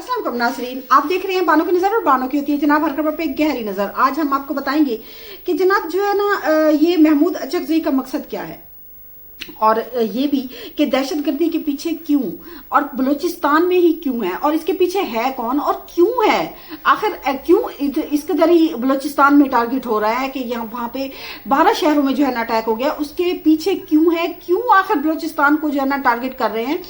अस्सलाम वालेकुम नाज़रीन, आप देख रहे हैं बानो की नज़र और बानो की होती है जनाब हर खबर पे एक गहरी नज़र। आज हम आपको बताएंगे कि जनाब जो है ना ये महमूद अचकज़ई का मकसद क्या है और ये भी कि दहशतगर्दी के पीछे क्यों और बलूचिस्तान में ही क्यों है और इसके पीछे है कौन और क्यों है, आखिर क्यों इसके दर ही बलूचिस्तान में टारगेट हो रहा है कि यहाँ वहां पे 12 शहरों में जो है ना अटैक हो गया, उसके पीछे क्यों है, क्यों आखिर बलूचिस्तान को जो है ना टारगेट कर रहे हैं,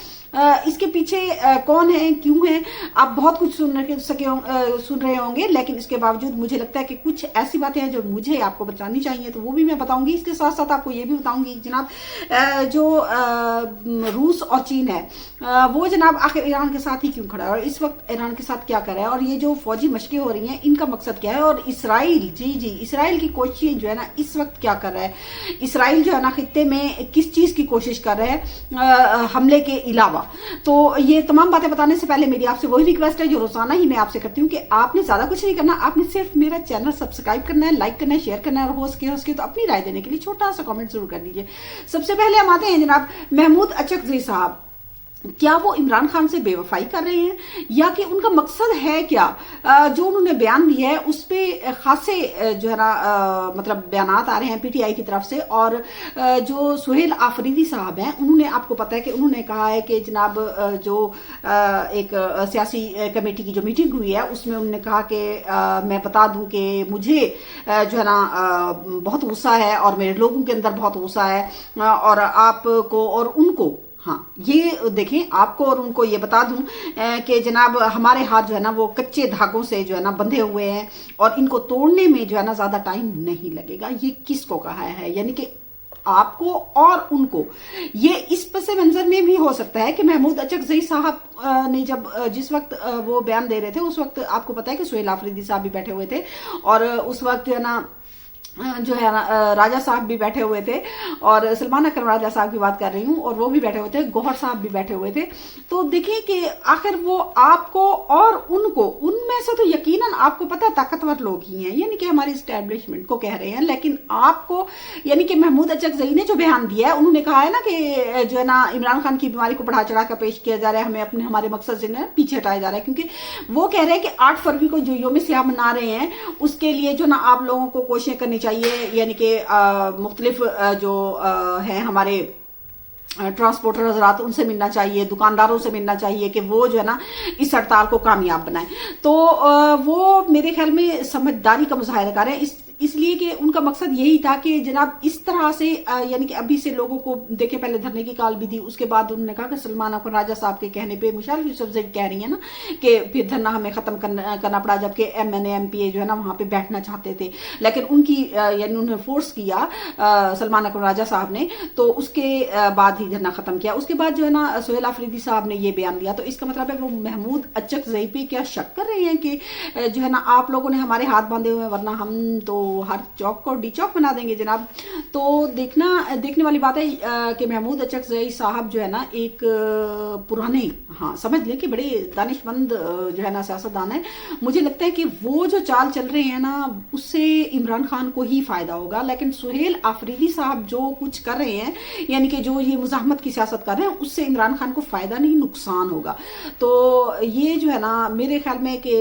इसके पीछे कौन है, क्यों है। आप बहुत कुछ सुन रहे होंगे, लेकिन इसके बावजूद मुझे लगता है कि कुछ ऐसी बातें हैं जो मुझे आपको बतानी चाहिए, तो वो भी मैं बताऊंगी। इसके साथ साथ आपको ये भी बताऊंगी जनाब जो रूस और चीन है वो जनाब आखिर ईरान के साथ ही क्यों खड़ा है और इस वक्त ईरान के साथ क्या कर रहा है और ये जो फौजी मशकें हो रही हैं इनका मकसद क्या है, और इसराइल जी इसराइल की कोशिशें जो है ना इस वक्त क्या कर रहा है। इसराइल जो है ना खित्ते में किस चीज की कोशिश कर रहा है हमले के अलावा। तो ये तमाम बातें बताने से पहले मेरी आपसे वही रिक्वेस्ट है जो रोजाना ही मैं आपसे करती हूँ कि आपने ज्यादा कुछ नहीं करना, आपने सिर्फ मेरा चैनल सब्सक्राइब करना है, लाइक करना है, शेयर करना है और हो सके तो अपनी राय देने के लिए छोटा सा कमेंट जरूर कर दीजिए। सबसे पहले हम आते हैं जनाब महमूद अचकज़ई साहब, क्या वो इमरान खान से बेवफाई कर रहे हैं या कि उनका मकसद है क्या। जो उन्होंने बयान दिया है उस पे खासे जो है ना मतलब बयानात आ रहे हैं पीटीआई की तरफ से, और जो सुहेल आफरीदी साहब हैं उन्होंने, आपको पता है कि उन्होंने कहा है कि जनाब जो एक सियासी कमेटी की जो मीटिंग हुई है उसमें उन्होंने कहा कि मैं बता दूं कि मुझे जो है ना बहुत गुस्सा है और मेरे लोगों के अंदर बहुत गुस्सा है और आपको और उनको, हाँ ये देखें, आपको और उनको ये बता दूं कि जनाब हमारे हाथ जो है ना वो कच्चे धागों से जो है ना बंधे हुए हैं और इनको तोड़ने में जो है ना ज्यादा टाइम नहीं लगेगा। ये किसको कहा है, यानी कि आपको और उनको। ये इस पस मंजर में भी हो सकता है कि महमूद अचकज़ई साहब ने जब जिस वक्त वो बयान दे रहे थे उस वक्त आपको पता है कि सुहेल आफरीदी साहब भी बैठे हुए थे और उस वक्त जो है ना राजा साहब भी बैठे हुए थे, और सलमान अकरम राजा साहब की बात कर रही हूँ, और वो भी बैठे हुए थे, गौहर साहब भी बैठे हुए थे। तो देखिए कि आखिर वो आपको और उनको, उनमें से तो यकीनन आपको पता है ताकतवर लोग ही हैं, यानी कि हमारे इस्टेब्लिशमेंट को कह रहे हैं, लेकिन आपको यानी कि महमूद अचकज़ई ने जो बयान दिया है उन्होंने कहा है ना कि जो है ना इमरान खान की बीमारी को बढ़ा चढ़ा कर पेश किया जा रहा है, हमें अपने हमारे मकसद से पीछे हटाया जा रहा है, क्योंकि वो कह रहे हैं कि 8 फरवरी को जो यौम सियाह मना रहे हैं उसके लिए जो ना आप लोगों को कोशिशें करनी चाहिए, यानी कि मुख्तलिफ जो है हमारे ट्रांसपोर्टर हजरात उनसे मिलना चाहिए, दुकानदारों से मिलना चाहिए कि वो जो है ना इस हड़ताल को कामयाब बनाए। तो वो मेरे ख्याल में समझदारी का मुजाहिरा कर रहे हैं, इसलिए कि उनका मकसद यही था कि जनाब इस तरह से यानी कि अभी से लोगों को देखे, पहले धरने की काल भी दी, उसके बाद उन्होंने कहा कि सलमान अकरम राजा साहब के कहने पे मुशर्रफ यूसुफजई कह रही है ना कि फिर धरना हमें खत्म करना पड़ा, जबकि MNA MPA जो है ना वहां पे बैठना चाहते थे, लेकिन उनकी यानी उन्होंने फोर्स किया सलमान अकरम राजा साहब ने, तो उसके बाद ही धरना खत्म किया। उसके बाद जो है ना सुहेल आफरीदी साहब ने ये बयान दिया, तो इसका मतलब है वो महमूद अचकज़ई पे क्या शक कर रहे हैं कि जो है ना आप लोगों ने हमारे हाथ बांधे हुए हैं वरना हम तो हर चौक को डी चौक बना देंगे जनाब। तो देखने वाली बात है कि महमूद अचकज़ई साहब जो है ना एक पुराने, हाँ समझ लें कि बड़े दानिशमंद जो है ना सियासतदान है। मुझे लगता है कि वो जो चाल चल रहे हैं ना उससे इमरान खान को ही फायदा होगा, लेकिन सुहेल आफरीदी साहब जो कुछ कर रहे हैं यानी कि जो ये मुजाहमत की सियासत कर रहे हैं उससे इमरान खान को फायदा नहीं नुकसान होगा। तो ये जो है ना मेरे ख्याल में कि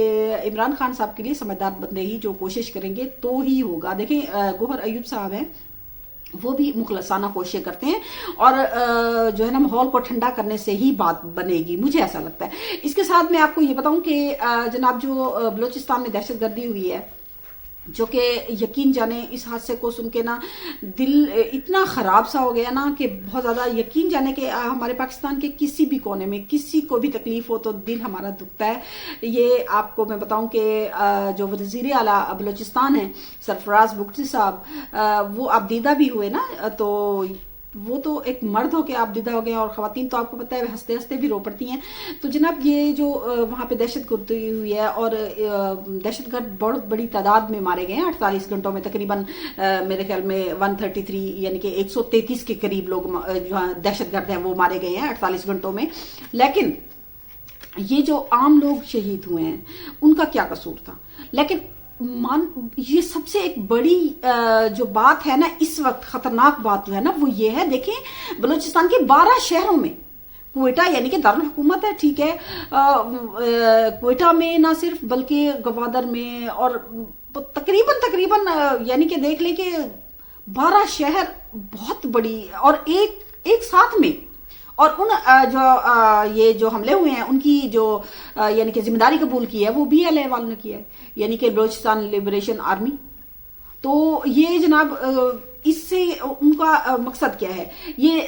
इमरान खान साहब के लिए समझदार बंदे ही जो कोशिश करेंगे तो ही होगा। देखिए गौहर अयूब साहब हैं, वो भी मुखलसाना कोशिशें करते हैं और जो है ना माहौल को ठंडा करने से ही बात बनेगी, मुझे ऐसा लगता है। इसके साथ मैं आपको ये बताऊं कि जनाब जो बलूचिस्तान में दहशतगर्दी हुई है, जो कि यकीन जाने इस हादसे को सुन के ना दिल इतना ख़राब सा हो गया ना कि बहुत ज़्यादा, यकीन जाने कि हमारे पाकिस्तान के किसी भी कोने में किसी को भी तकलीफ हो तो दिल हमारा दुखता है। ये आपको मैं बताऊं कि जो वज़ीर आला बलूचिस्तान है सरफराज बुगटी साहब, वो आबदीदा भी हुए ना, तो वो तो एक मर्द हो के आप दीदा हो गए और खवातीन तो आपको पता है हंसते हंसते भी रो पड़ती हैं। तो जनाब ये जो वहां पे दहशतगर्दी हुई है और दहशतगर्द बहुत बड़ी तादाद में मारे गए हैं 48 घंटों में, तकरीबन मेरे ख्याल में 133 यानी कि 133 के करीब लोग दहशतगर्द हैं वो मारे गए हैं 48 घंटों में। लेकिन ये जो आम लोग शहीद हुए हैं उनका क्या कसूर था, लेकिन ये सबसे एक बड़ी जो बात है ना इस वक्त खतरनाक बात जो है ना वो ये है, देखें बलूचिस्तान के 12 शहरों में क्वेटा यानी कि दारुल हुकूमत है, ठीक है, क्वेटा में ना सिर्फ बल्कि गवादर में और तकरीबन यानी कि देख ले कि 12 शहर बहुत बड़ी और एक साथ में, और उन ये जो हमले हुए हैं उनकी जो यानी कि जिम्मेदारी कबूल की है वो BLA वालों ने किया है, यानी कि बलोचिस्तान लिबरेशन आर्मी। तो ये जनाब इससे उनका मकसद क्या है, ये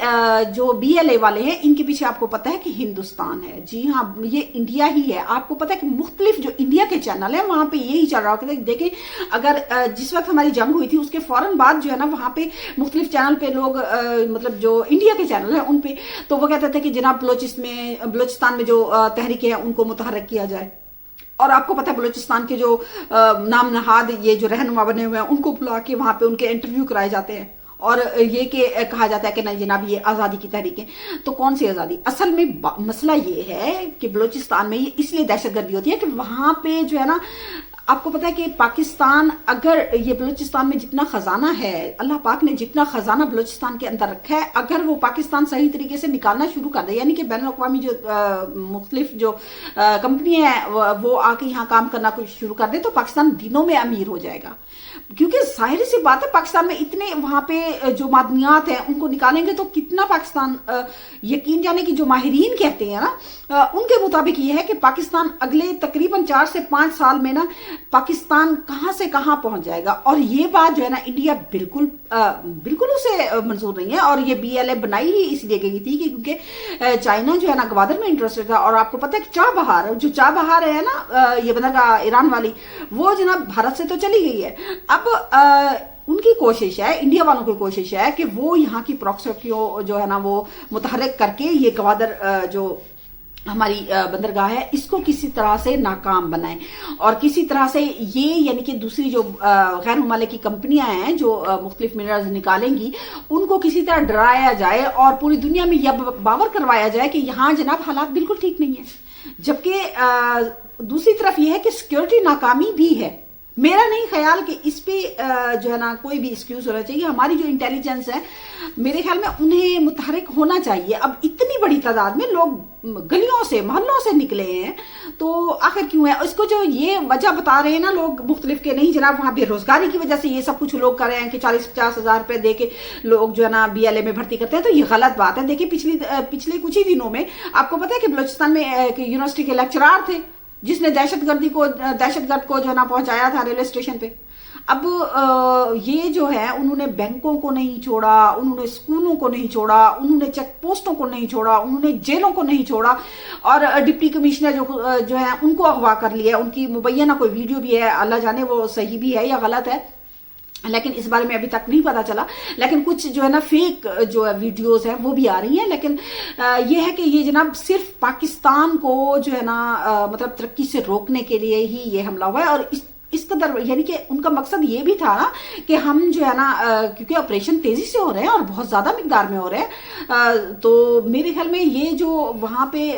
जो BLA वाले हैं इनके पीछे आपको पता है कि हिंदुस्तान है, जी हाँ ये इंडिया ही है। आपको पता है कि मुख्तलिफ जो इंडिया के चैनल है वहां पे यही चल रहा होता है। देखें अगर जिस वक्त हमारी जंग हुई थी उसके फौरन बाद जो है ना वहां पे मुख्तलिफ चैनल पे लोग मतलब जो इंडिया के चैनल है उन पे, तो वो कहते थे कि जनाब बलोचिस्तान में जो तहरीकें हैं उनको मुतहर्रिक किया जाए। और आपको पता है बलूचिस्तान के जो नाम नहाद ये जो रहनुमा बने हुए हैं उनको बुला के वहां पे उनके इंटरव्यू कराए जाते हैं और ये कि कहा जाता है कि नहीं जनाब ये आज़ादी की तहरीकें। तो कौन सी आज़ादी? असल में मसला ये है कि बलूचिस्तान में ये इसलिए दहशतगर्दी होती है कि वहां पे जो है ना आपको पता है कि पाकिस्तान अगर ये बलूचिस्तान में जितना खजाना है, अल्लाह पाक ने जितना खजाना बलूचिस्तान के अंदर रखा है, अगर वो पाकिस्तान सही तरीके से निकालना शुरू कर दे, यानी कि बैनुल अक़वामी जो मुख्तलिफ जो कंपनी है वो आके यहाँ काम करना शुरू कर दे, तो पाकिस्तान दिनों में अमीर हो जाएगा। क्योंकि जाहिर सी बात है पाकिस्तान में इतने वहां पे जो मादनियात हैं उनको निकालेंगे तो कितना पाकिस्तान, यकीन जाने की जो माहिरीन कहते हैं ना उनके मुताबिक ये है कि पाकिस्तान अगले तकरीबन 4 से 5 साल में ना पाकिस्तान कहां से कहां पहुंच जाएगा। और ये बात जो है ना इंडिया बिल्कुल उसे मंजूर नहीं है। और ये BLA बनाई ही इसलिए गई थी क्योंकि चाइना जो है ना गवादर में इंटरेस्टेड था। और आपको पता है कि चाबहार है ना ये बनेगा ईरान वाली, वो जनाब भारत से तो चली गई है। अब उनकी कोशिश है, इंडिया वालों की कोशिश है कि वो यहाँ की प्रॉक्सी को जो है ना वो मुतहर्रिक करके ये गवादर जो हमारी बंदरगाह है इसको किसी तरह से नाकाम बनाए और किसी तरह से ये यानी कि दूसरी जो गैर मुमालिकी कंपनियां हैं जो मुख्तलिफ मिनरल्स निकालेंगी उनको किसी तरह डराया जाए और पूरी दुनिया में यह बावर करवाया जाए कि यहाँ जनाब हालात बिल्कुल ठीक नहीं है। जबकि दूसरी तरफ यह है कि सिक्योरिटी नाकामी भी है। मेरा नहीं ख्याल कि इस पे जो है ना कोई भी एक्सक्यूज होना चाहिए। हमारी जो इंटेलिजेंस है मेरे ख्याल में उन्हें मुतहर्रिक होना चाहिए। अब इतनी बड़ी तादाद में लोग गलियों से मोहल्लों से निकले हैं तो आखिर क्यों है? इसको जो ये वजह बता रहे हैं ना लोग मुख्तलिफ के, नहीं जनाब वहां बेरोजगारी की वजह से ये सब कुछ लोग कर रहे हैं कि 40-50 हजार रुपए दे के लोग जो है ना BLA में भर्ती करते हैं, तो ये गलत बात है। देखिए पिछले कुछ ही दिनों में आपको पता है कि बलूचिस्तान में यूनिवर्सिटी के लेक्चरार थे जिसने दहशतगर्द को जो है ना पहुंचाया था रेलवे स्टेशन पे। अब ये जो है उन्होंने बैंकों को नहीं छोड़ा, उन्होंने स्कूलों को नहीं छोड़ा, उन्होंने चेक पोस्टों को नहीं छोड़ा, उन्होंने जेलों को नहीं छोड़ा और डिप्टी कमिश्नर जो है उनको अगवा कर लिया। उनकी मुबैना कोई वीडियो भी है, अल्लाह जाने वो सही भी है या गलत है, लेकिन इस बारे में अभी तक नहीं पता चला। लेकिन कुछ जो है ना फेक जो है वीडियोस हैं वो भी आ रही हैं। लेकिन ये है कि ये जनाब सिर्फ पाकिस्तान को जो है ना मतलब तरक्की से रोकने के लिए ही ये हमला हुआ है। और इस कदर यानी कि उनका मकसद ये भी था ना कि हम जो है ना क्योंकि ऑपरेशन तेजी से हो रहे हैं और बहुत ज्यादा मिकदार में हो रहे हैं, तो मेरे ख्याल में ये जो वहां पे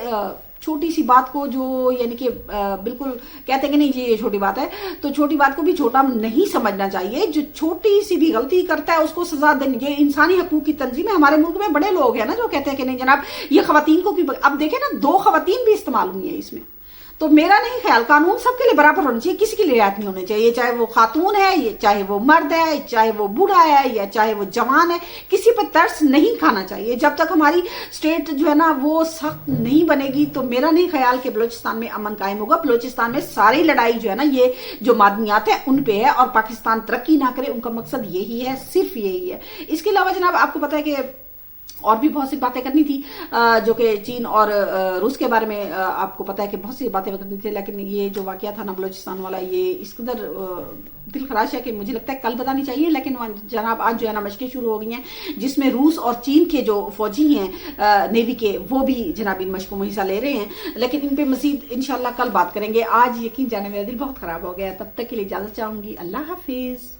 छोटी सी बात को जो यानी कि बिल्कुल कहते हैं कि नहीं ये छोटी बात है, तो छोटी बात को भी छोटा नहीं समझना चाहिए। जो छोटी सी भी गलती करता है उसको सजा देनी। ये इंसानी हकूक की तंजीम है। हमारे मुल्क में बड़े लोग हैं ना जो कहते हैं कि नहीं जनाब ये खवातीन को भी, अब देखें ना 2 खवातीन भी इस्तेमाल हुई है इसमें। तो मेरा नहीं ख्याल, कानून सबके लिए बराबर होना चाहिए, किसी की रियायत नहीं होनी चाहिए, चाहे वो खातून है, ये चाहे वो मर्द है, चाहे वो बूढ़ा है या चाहे वो जवान है, किसी पे तरस नहीं खाना चाहिए। जब तक हमारी स्टेट जो है ना वो सख्त नहीं बनेगी तो मेरा नहीं ख्याल कि बलूचिस्तान में अमन कायम होगा। बलूचिस्तान में सारी लड़ाई जो है ना ये जो मादनियात है उन पे है और पाकिस्तान तरक्की ना करे उनका मकसद यही है, सिर्फ यही है। इसके अलावा जनाब आपको पता है कि और भी बहुत सी बातें करनी थी जो कि चीन और रूस के बारे में आपको पता है कि बहुत सी बातें करनी थी, लेकिन ये जो वाकया था ना बलूचिस्तान वाला ये इस कदर दिल खराश है कि मुझे लगता है कल बतानी चाहिए। लेकिन जनाब आज जो है ना मशकें शुरू हो गई हैं जिसमें रूस और चीन के जो फौजी हैं नेवी के वो भी जनाब इन मशकों में हिस्सा ले रहे हैं। लेकिन इन पे मजीद इंशाल्लाह कल बात करेंगे। आज यकीन जाने मेरा दिल बहुत खराब हो गया। तब तक के लिए इजाजत चाहूंगी। अल्लाह हाफिज।